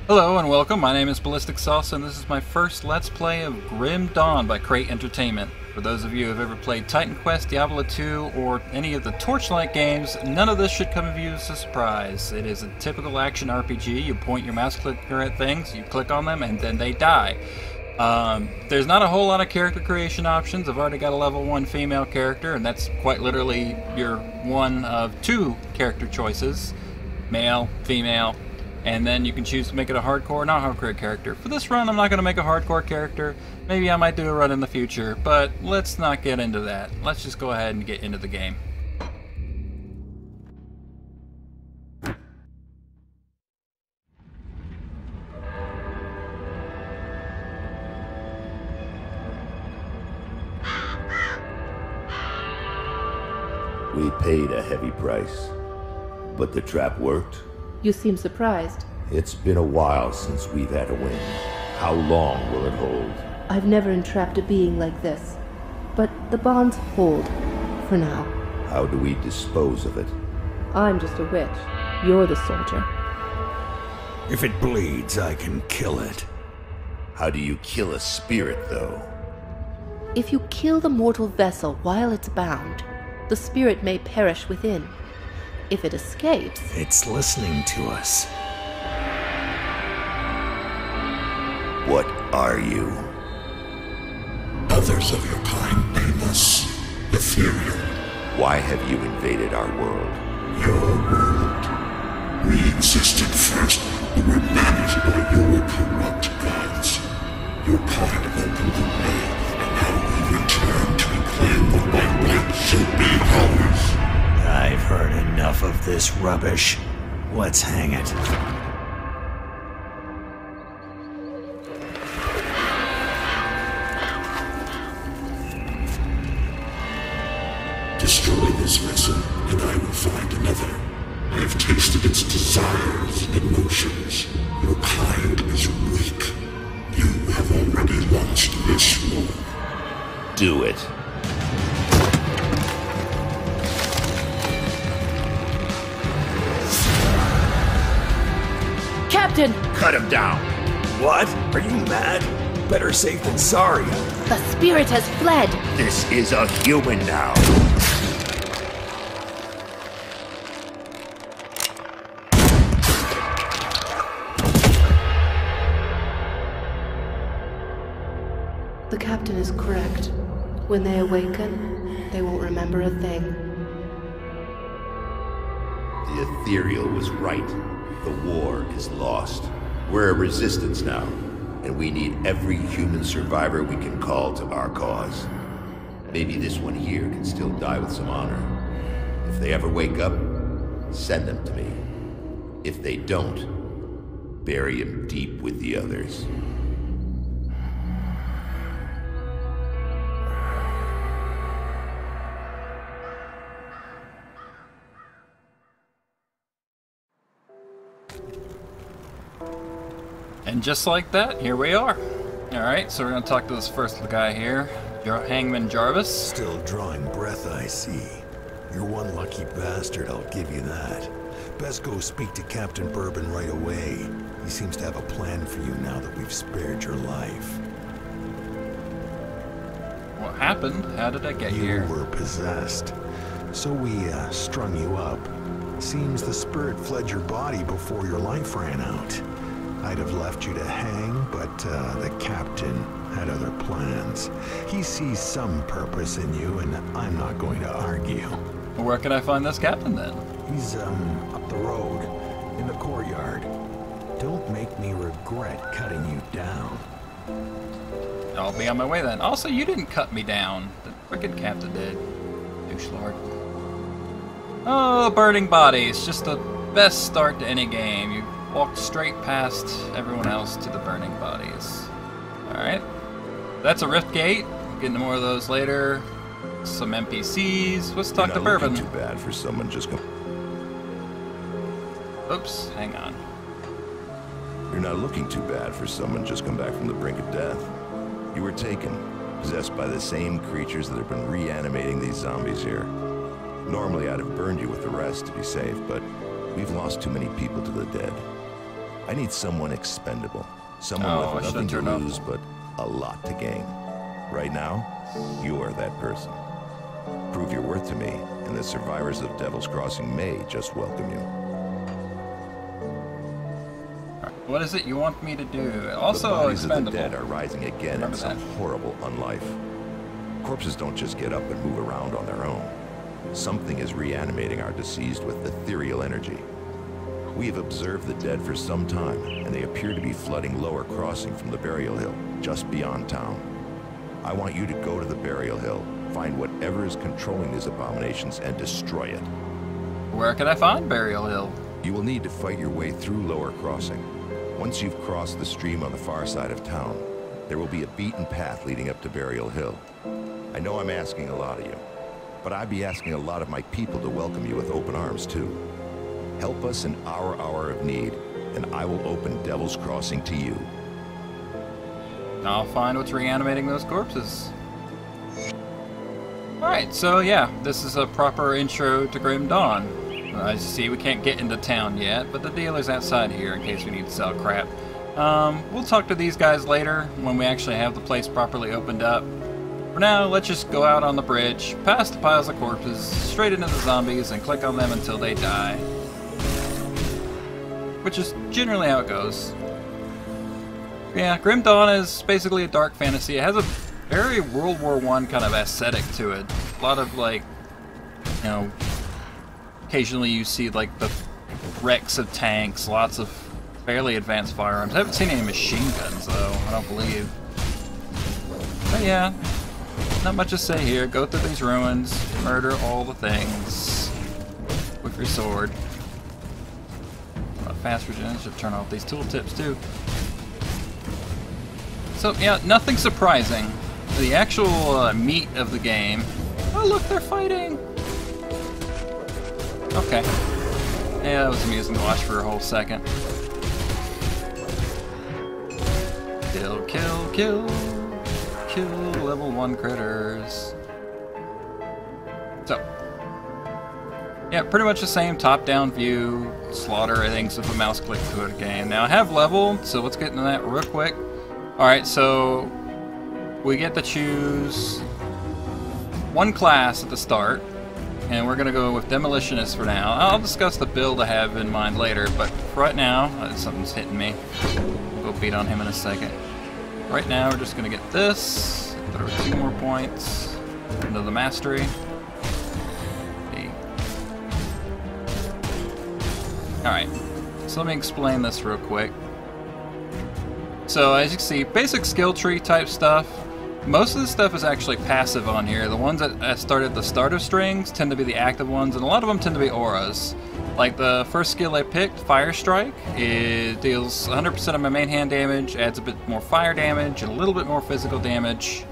Hello and welcome, my name is BallisticSalsa and this is my first Let's Play of Grim Dawn by Crate Entertainment. For those of you who have ever played Titan Quest, Diablo 2, or any of the Torchlight games, none of this should come of you as a surprise. It is a typical action RPG. You point your mouse clicker at things, you click on them, and then they die. There's not a whole lot of character creation options. I've already got a level 1 female character, and that's quite literally your one of two character choices. Male, female. And then you can choose to make it a hardcore or not hardcore character. For this run, I'm not going to make a hardcore character. Maybe I might do a run in the future, but let's not get into that. Let's just go ahead and get into the game. We paid a heavy price, but the trap worked. You seem surprised. It's been a while since we've had a win. How long will it hold? I've never entrapped a being like this. But the bonds hold, for now. How do we dispose of it? I'm just a witch. You're the soldier. If it bleeds, I can kill it. How do you kill a spirit, though? If you kill the mortal vessel while it's bound, the spirit may perish within. If it escapes... It's listening to us. What are you? Others of your kind name us ethereal. Why have you invaded our world? Your world. We existed first, but were managed by your corrupt gods. Your part opened the way, and now we return to reclaim what by right should be ours. I've heard enough of this rubbish. Let's hang it. Destroy this vessel, and I will find another. I have tasted its desires and emotions. Your kind is weak. You have already launched this war. Do it. Captain! Cut him down! What? Are you mad? Better safe than sorry. The spirit has fled! This is a human now! The captain is correct. When they awaken, they won't remember a thing. The ethereal was right. The war is lost. We're a resistance now, and we need every human survivor we can call to our cause. Maybe this one here can still die with some honor. If they ever wake up, send them to me. If they don't, bury him deep with the others. And just like that, here we are. Alright, so we're going to talk to this first guy here, Hangman Jarvis. Still drawing breath, I see. You're one lucky bastard, I'll give you that. Best go speak to Captain Bourbon right away. He seems to have a plan for you now that we've spared your life. What happened? How did I get here? You were possessed. So we strung you up. Seems the spirit fled your body before your life ran out. I'd have left you to hang, but the captain had other plans. He sees some purpose in you, and I'm not going to argue. Where can I find this captain then? He's, up the road, in the courtyard. Don't make me regret cutting you down. I'll be on my way then. Also, you didn't cut me down. The frickin' captain did. Douche lord. Oh, burning bodies. Just the best start to any game. You walk straight past everyone else to the burning bodies. Alright. That's a rift gate. We'll get into more of those later. Some NPCs. Let's talk to Bourbon. Too bad for someone just Oops, hang on. You're not looking too bad for someone just come back from the brink of death. You were taken, possessed by the same creatures that have been reanimating these zombies here. Normally I'd have burned you with the rest to be safe, but we've lost too many people to the dead. I need someone expendable. Someone Oh, with I nothing to should've turned lose but a lot to gain. Right now, you are that person. Prove your worth to me, and the survivors of Devil's Crossing may just welcome you. What is it you want me to do? Also, the bodies expendable. of the dead are rising again Remember in some that. horrible unlife. Corpses don't just get up and move around on their own. Something is reanimating our deceased with ethereal energy. We have observed the dead for some time, and they appear to be flooding Lower Crossing from the Burial Hill, just beyond town. I want you to go to the Burial Hill, find whatever is controlling these abominations, and destroy it. Where can I find Burial Hill? You will need to fight your way through Lower Crossing. Once you've crossed the stream on the far side of town, there will be a beaten path leading up to Burial Hill. I know I'm asking a lot of you, but I'd be asking a lot of my people to welcome you with open arms, too. Help us in our hour of need, and I will open Devil's Crossing to you. I'll find what's reanimating those corpses. Alright, so yeah, this is a proper intro to Grim Dawn. As you see, we can't get into town yet, but the dealer's outside here in case we need to sell crap. We'll talk to these guys later when we actually have the place properly opened up. For now, let's just go out on the bridge, past the piles of corpses, straight into the zombies, and click on them until they die. Which is generally how it goes. Yeah, Grim Dawn is basically a dark fantasy. It has a very World War I kind of aesthetic to it. A lot of, like, you know, occasionally you see, like, the wrecks of tanks, lots of fairly advanced firearms. I haven't seen any machine guns, though, I don't believe. But yeah, not much to say here. Go through these ruins, murder all the things with your sword. Fast regeneration, should turn off these tooltips too. So yeah, nothing surprising. The actual meat of the game. Oh look, they're fighting! Okay. Yeah, that was amusing to watch for a whole second. Kill, kill, kill. Kill level 1 critters. So, yeah, pretty much the same top-down view, slaughter things with a mouse click to it game. Now I have level, so let's get into that real quick. Alright, so we get to choose one class at the start, and we're going to go with Demolitionist for now. I'll discuss the build I have in mind later, but for right now, something's hitting me. We'll beat on him in a second. Right now, we're just going to get this, throw 2 more points into the Mastery. Alright, so let me explain this real quick. So as you can see, basic skill tree type stuff. Most of the stuff is actually passive on here. The ones that start at the start of strings tend to be the active ones, and a lot of them tend to be auras. Like the first skill I picked, Fire Strike, it deals 100% of my main hand damage, adds a bit more fire damage, and a little bit more physical damage,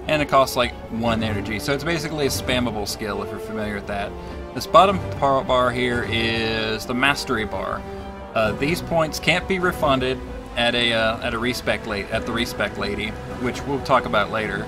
and it costs like 1 energy. So it's basically a spammable skill if you're familiar with that. This bottom bar here is the Mastery bar. These points can't be refunded at the respec lady, which we'll talk about later.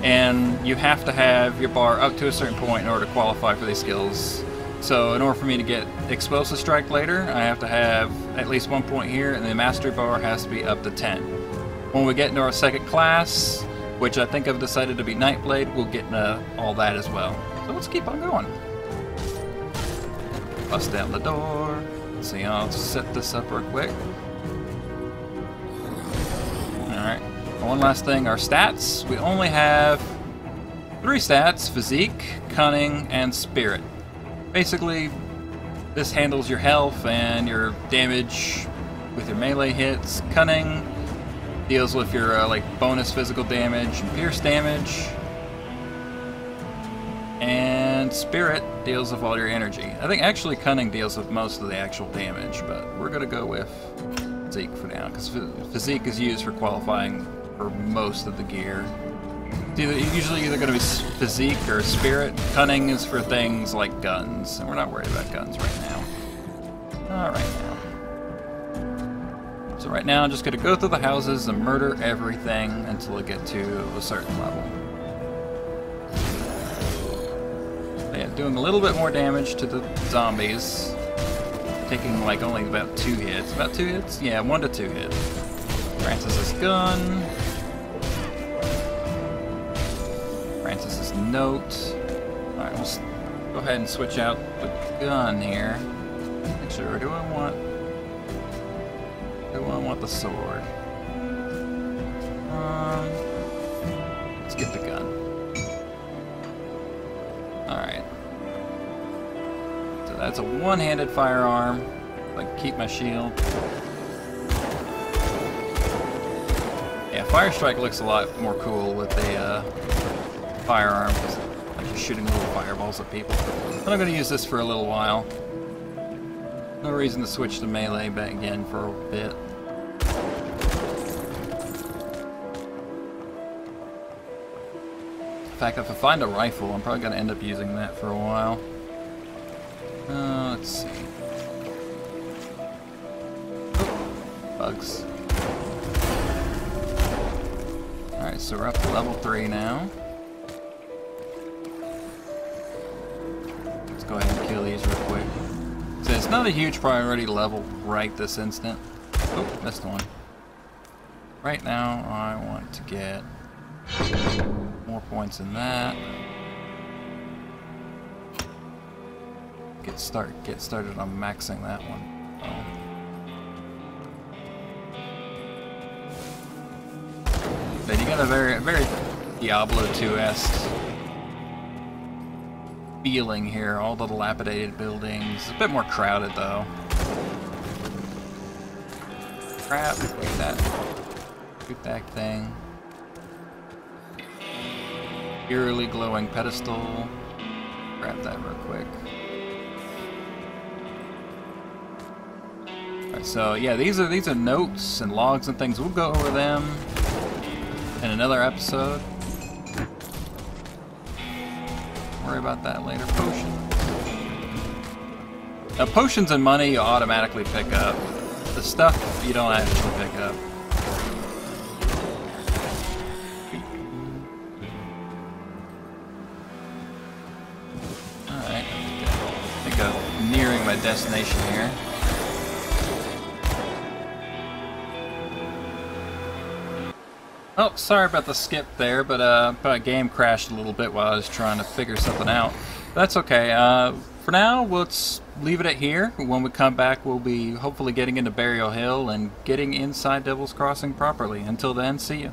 And you have to have your bar up to a certain point in order to qualify for these skills. So in order for me to get Explosive Strike later, I have to have at least 1 point here, and the Mastery bar has to be up to 10. When we get into our second class, which I think I've decided to be Nightblade, we'll get into all that as well. So let's keep on going. Bust down the door. Let's see, I'll just set this up real quick. Alright. One last thing, our stats. We only have 3 stats: Physique, Cunning, and Spirit. Basically, this handles your health and your damage with your melee hits. Cunning deals with your like bonus physical damage and pierce damage. And Spirit deals with all your energy. I think actually Cunning deals with most of the actual damage, but we're going to go with Physique for now, because Physique is used for qualifying for most of the gear. It's usually either going to be Physique or Spirit. Cunning is for things like guns, and we're not worried about guns right now. Alright now. So right now I'm just going to go through the houses and murder everything until I get to a certain level. Yeah, doing a little bit more damage to the zombies. taking like only about 2 hits. About 2 hits? Yeah, 1 to 2 hits. Francis's gun. Francis's note. Alright, let's go ahead and switch out the gun here. Actually, or do I want the sword? Let's get the gun. Alright. So that's a one-handed firearm. Like, keep my shield. Yeah, Fire Strike looks a lot more cool with the firearm. Like you're shooting little fireballs at people. But I'm going to use this for a little while. No reason to switch to melee back again for a bit. In fact, if I find a rifle, I'm probably going to end up using that for a while. Let's see. Oh, bugs. Alright, so we're up to level 3 now. Let's go ahead and kill these real quick. So it's not a huge priority level right this instant. Oh, missed one. Right now, I want to get more points in that. Get started on maxing that one. Then you got a very Diablo 2-esque feeling here. All the dilapidated buildings. A bit more crowded though. Crap! Look at that. Shoot that thing. Eerily glowing pedestal. Grab that real quick. Alright, so yeah, these are notes and logs and things. We'll go over them in another episode. Worry about that later. Potions. Now, potions and money you automatically pick up. The stuff you don't actually pick up. Alright, I think I'm nearing my destination here. Oh, sorry about the skip there, but my game crashed a little bit while I was trying to figure something out. That's okay. For now, let's leave it at here. When we come back, we'll be hopefully getting into Burial Hill and getting inside Devil's Crossing properly. Until then, see you.